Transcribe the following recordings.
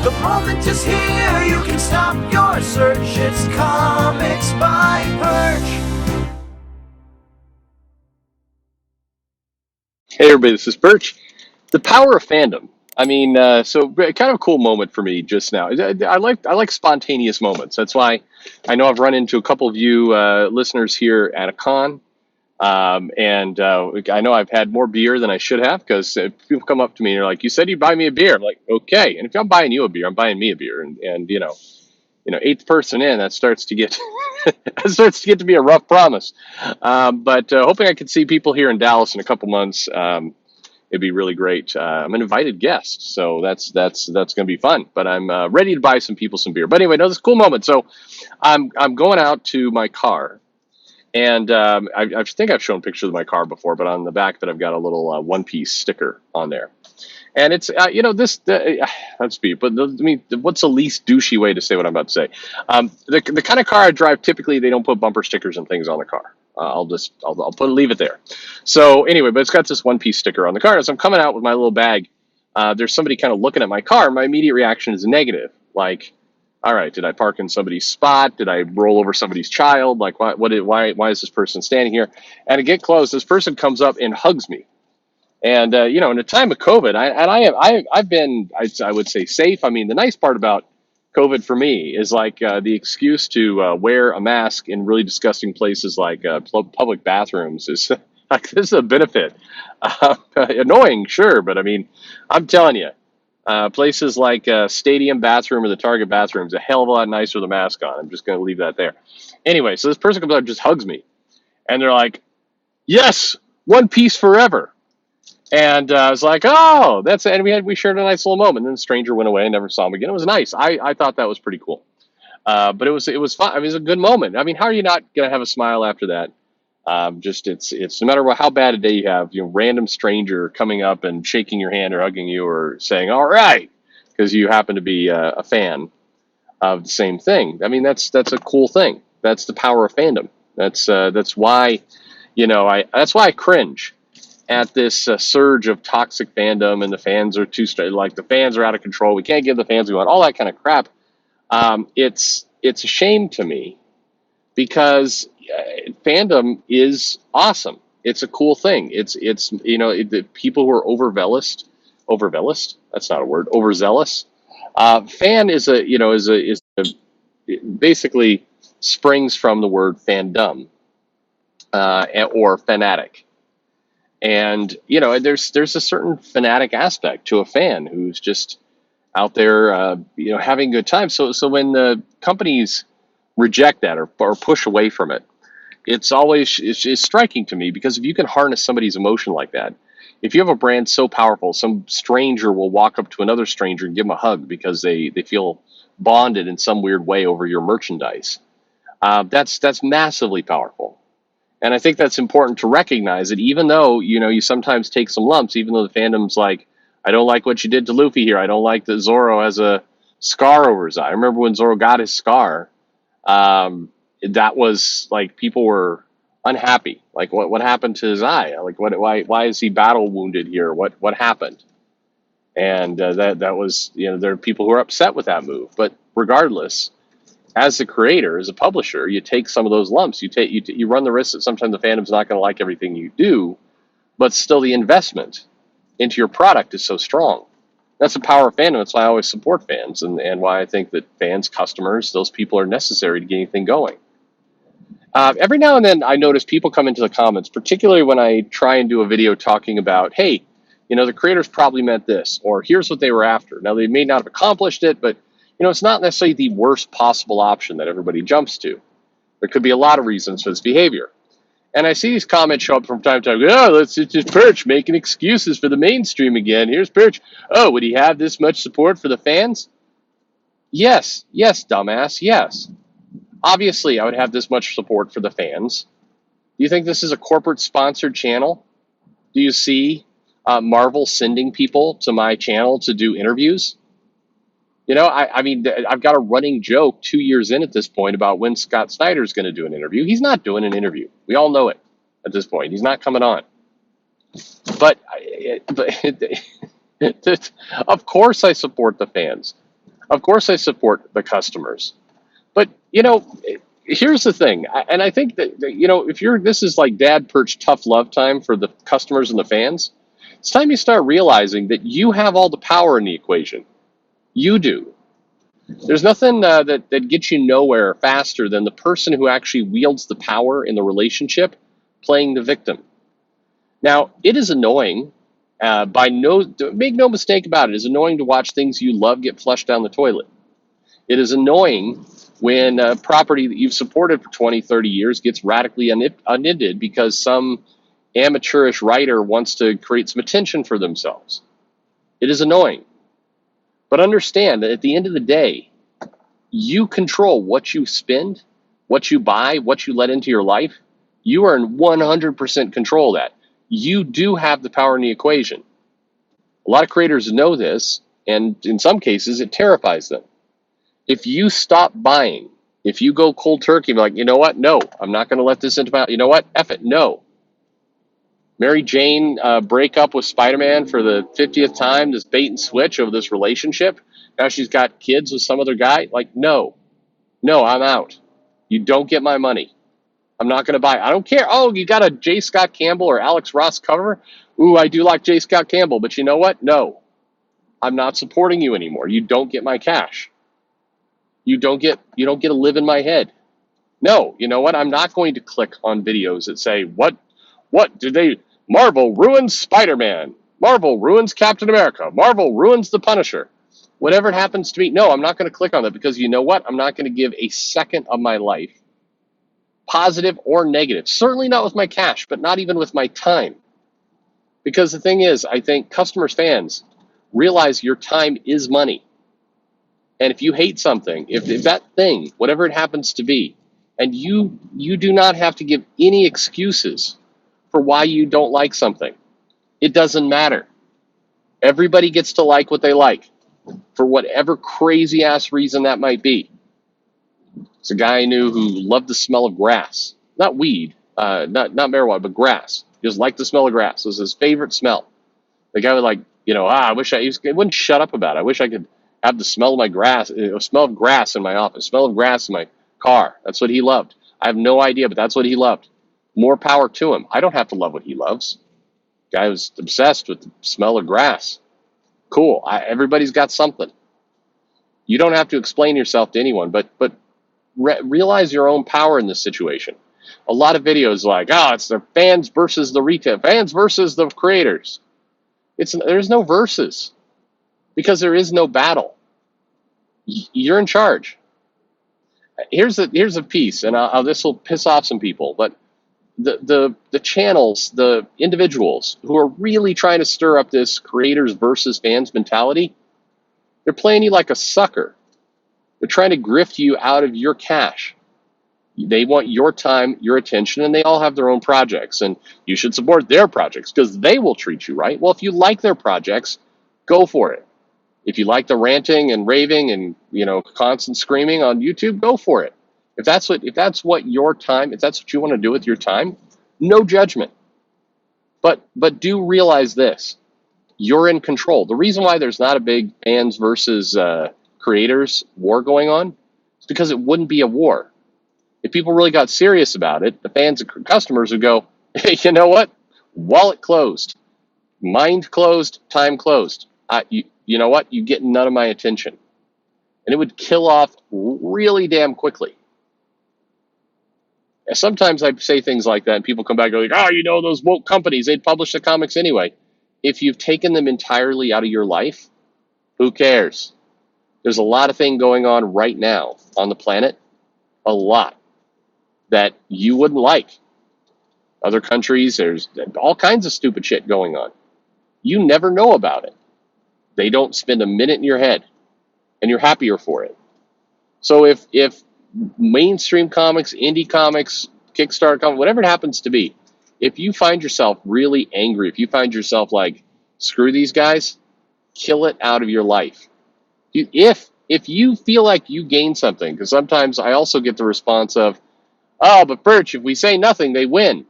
The moment is here, you can stop your search. It's Comics by Perch. Hey everybody, this is Perch. The power of fandom. So kind of a cool moment for me just now. I like spontaneous moments. That's why I know I've run into a couple of you listeners here at a con, and I know I've had more beer than I should have because people come up to me and they're like, "You said you'd buy me a beer." I'm like, "Okay," and if I'm buying you a beer, I'm buying me a beer, and eighth person in, that starts to get that starts to get to be a rough promise. But hoping I can see people here in Dallas in a couple months. It'd be really great. I'm an invited guest, so that's going to be fun. But I'm ready to buy some people some beer. But anyway, no, this is a cool moment. So I'm going out to my car, and I think I've shown pictures of my car before. But on the back of it, I've got a little One Piece sticker on there. And it's let's be. But what's the least douchey way to say what I'm about to say? The kind of car I drive, typically they don't put bumper stickers and things on the car. I'll leave it there. So anyway, but it's got this One Piece sticker on the car. As I'm coming out with my little bag, there's somebody kind of looking at my car. My immediate reaction is negative. Like, all right, did I park in somebody's spot? Did I roll over somebody's child? Like, why is this person standing here? And to get close, this person comes up and hugs me. And in a time of COVID, I've been, I would say, safe. I mean, the nice part about COVID for me is like the excuse to wear a mask in really disgusting places like public bathrooms is like this is a benefit. Annoying, sure, but I mean, I'm telling you, places like stadium bathroom or the Target bathroom is a hell of a lot nicer with a mask on. I'm just going to leave that there. Anyway, so this person comes up and just hugs me, and they're like, "Yes, One Piece forever." And I was like, "Oh, that's it." And we shared a nice little moment. And then the stranger went away and never saw him again. It was nice. I thought that was pretty cool. But it was fun. I mean, it was a good moment. I mean, how are you not gonna have a smile after that? Just it's no matter how bad a day you have, random stranger coming up and shaking your hand or hugging you or saying "all right" because you happen to be a fan of the same thing. I mean, that's a cool thing. That's the power of fandom. That's why that's why I cringe at this surge of toxic fandom, and the fans are too straight. Like the fans are out of control. We can't give the fans we want. All that kind of crap. It's a shame to me because fandom is awesome. It's a cool thing. The people who are overzealous. That's not a word. Overzealous. Fan basically springs from the word fandom or fanatic. And there's a certain fanatic aspect to a fan who's just out there, having a good time. So when the companies reject that or push away from it, it's striking to me because if you can harness somebody's emotion like that, if you have a brand so powerful, some stranger will walk up to another stranger and give them a hug because they feel bonded in some weird way over your merchandise. That's massively powerful. And I think that's important to recognize that even though, you sometimes take some lumps, even though the fandom's like, I don't like what you did to Luffy here. I don't like that Zoro has a scar over his eye. I remember when Zoro got his scar, that was like people were unhappy. Like what happened to his eye? Like why is he battle wounded here? What happened? And that was, there are people who are upset with that move. But regardless, as a creator, as a publisher, you take some of those lumps. You run the risk that sometimes the fandom's not going to like everything you do, but still the investment into your product is so strong. That's the power of fandom. That's why I always support fans, and why I think that fans, customers, those people are necessary to get anything going. Every now and then I notice people come into the comments, particularly when I try and do a video talking about, hey, the creators probably meant this, or here's what they were after. Now, they may not have accomplished it, but it's not necessarily the worst possible option that everybody jumps to. There could be a lot of reasons for this behavior. And I see these comments show up from time to time. Oh, it's just Perch making excuses for the mainstream again. Here's Perch. Oh, would he have this much support for the fans? Yes, dumbass, yes. Obviously, I would have this much support for the fans. Do you think this is a corporate-sponsored channel? Do you see Marvel sending people to my channel to do interviews? I've got a running joke 2 years in at this point about when Scott Snyder's going to do an interview. He's not doing an interview. We all know it at this point. He's not coming on. But of course I support the fans. Of course, I support the customers. But, here's the thing. And I think that, if this is like Dad Perch tough love time for the customers and the fans, it's time you start realizing that you have all the power in the equation. You do. There's nothing that gets you nowhere faster than the person who actually wields the power in the relationship playing the victim. Now, it is annoying. Make no mistake about it. It is annoying to watch things you love get flushed down the toilet. It is annoying when a property that you've supported for 20, 30 years gets radically uninted because some amateurish writer wants to create some attention for themselves. It is annoying. But understand that at the end of the day, you control what you spend, what you buy, what you let into your life. You are in 100% control of that. You do have the power in the equation. A lot of creators know this, and in some cases, it terrifies them. If you stop buying, if you go cold turkey, be like, you know what? No, I'm not going to let this into my, you know what? F it, no. Mary Jane break up with Spider-Man for the 50th time, this bait and switch of this relationship. Now she's got kids with some other guy. Like, no, I'm out. You don't get my money. I'm not going to buy it. I don't care. Oh, you got a J. Scott Campbell or Alex Ross cover? Ooh, I do like J. Scott Campbell, but you know what? No, I'm not supporting you anymore. You don't get my cash. You don't get to live in my head. No, you know what? I'm not going to click on videos that say, what did they, Marvel ruins Spider-Man. Marvel ruins Captain America. Marvel ruins the Punisher. Whatever it happens to be. No, I'm not going to click on that because you know what? I'm not going to give a second of my life, positive or negative. Certainly not with my cash, but not even with my time. Because the thing is, I think customers, fans, realize your time is money. And if you hate something, if that thing, whatever it happens to be, and you do not have to give any excuses for why you don't like something. It doesn't matter. Everybody gets to like what they like for whatever crazy ass reason that might be. It's a guy I knew who loved the smell of grass, not weed, not marijuana, but grass. He just liked the smell of grass. It was his favorite smell. The guy would I wish he wouldn't shut up about it. I wish I could have the smell of my grass, smell of grass in my office, smell of grass in my car. That's what he loved. I have no idea, but that's what he loved. More power to him. I don't have to love what he loves. Guy was obsessed with the smell of grass. Cool. Everybody's got something. You don't have to explain yourself to anyone, but realize your own power in this situation. A lot of videos like, it's the fans versus the retail, fans versus the creators. There's no versus because there is no battle. You're in charge. Here's a piece, and this will piss off some people, but the channels, the individuals who are really trying to stir up this creators versus fans mentality, they're playing you like a sucker. They're trying to grift you out of your cash. They want your time, your attention, and they all have their own projects, and you should support their projects because they will treat you right. Well, if you like their projects, go for it. If you like the ranting and raving and constant screaming on YouTube, go for it. If that's what your time, if that's what you want to do with your time, no judgment. But do realize this: you're in control. The reason why there's not a big fans versus creators war going on is because it wouldn't be a war. If people really got serious about it, the fans and customers would go, hey, you know what? Wallet closed, mind closed, time closed. You know what? You get none of my attention. And it would kill off really damn quickly. And sometimes I say things like that and people come back and go like, those woke companies, they'd publish the comics anyway. If you've taken them entirely out of your life, who cares? There's a lot of things going on right now on the planet, a lot, that you wouldn't like. Other countries, there's all kinds of stupid shit going on. You never know about it. They don't spend a minute in your head, and you're happier for it. So if mainstream comics, indie comics, Kickstarter comics, whatever it happens to be, if you find yourself really angry, if you find yourself like, screw these guys, kill it out of your life. If you feel like you gain something, because sometimes I also get the response of, but Perch, if we say nothing, they win.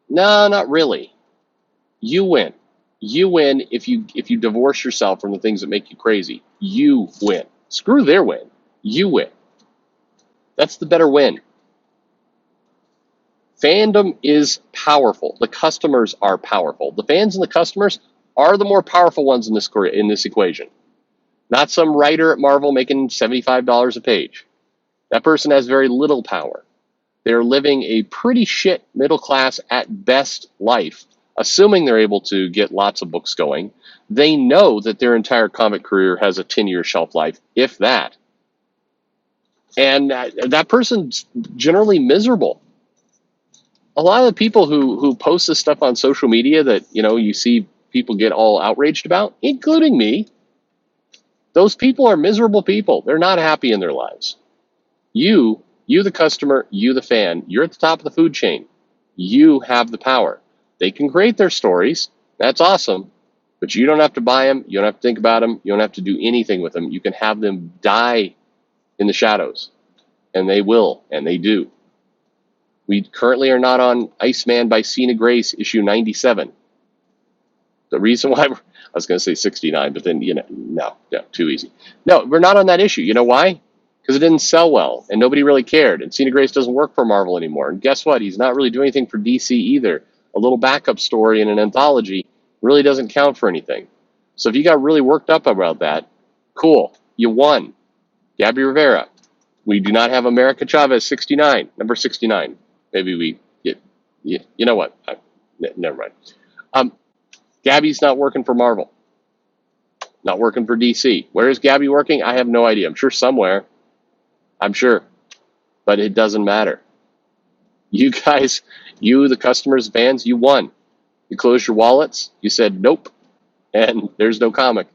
No, not really. You win. You win if you divorce yourself from the things that make you crazy. You win. Screw their win. You win. That's the better win. Fandom is powerful. The customers are powerful. The fans and the customers are the more powerful ones in this equation. Not some writer at Marvel making $75 a page. That person has very little power. They're living a pretty shit middle class at best life, assuming they're able to get lots of books going. They know that their entire comic career has a 10-year shelf life, if that. And that person's generally miserable. A lot of the people who post this stuff on social media that you see people get all outraged about, including me, those people are miserable people. They're not happy in their lives. You the customer, you the fan, you're at the top of the food chain. You have the power. They can create their stories. That's awesome. But you don't have to buy them. You don't have to think about them. You don't have to do anything with them. You can have them die in the shadows. And they will, and they do. We currently are not on Iceman by Cena Grace, issue 97. The reason why, I was going to say 69, but then, no, too easy. No, we're not on that issue. You know why? Because it didn't sell well, and nobody really cared. And Cena Grace doesn't work for Marvel anymore. And guess what? He's not really doing anything for DC either. A little backup story in an anthology really doesn't count for anything. So if you got really worked up about that, cool. You won. Gabby Rivera. We do not have America Chavez 69, number 69. Maybe we get, you know what? Never mind. Gabby's not working for Marvel. Not working for DC. Where is Gabby working? I have no idea. I'm sure somewhere. I'm sure. But it doesn't matter. You guys, the customers, fans, you won. You closed your wallets. You said nope. And there's no comic.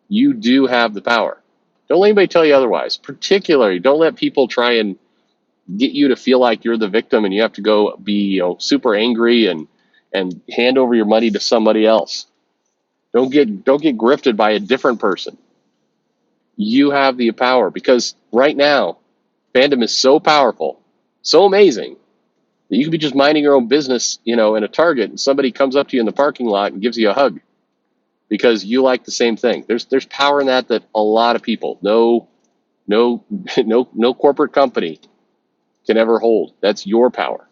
You do have the power. Don't let anybody tell you otherwise. Particularly, don't let people try and get you to feel like you're the victim and you have to go be super angry and hand over your money to somebody else. Don't get grifted by a different person. You have the power because right now, fandom is so powerful, so amazing that you could be just minding your own business, in a Target, and somebody comes up to you in the parking lot and gives you a hug because you like the same thing. There's power in that a lot of people, no corporate company can ever hold. That's your power.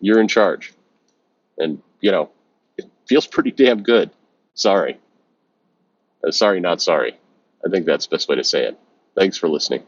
You're in charge, and it feels pretty damn good. Sorry. Sorry, not sorry. I think that's the best way to say it. Thanks for listening.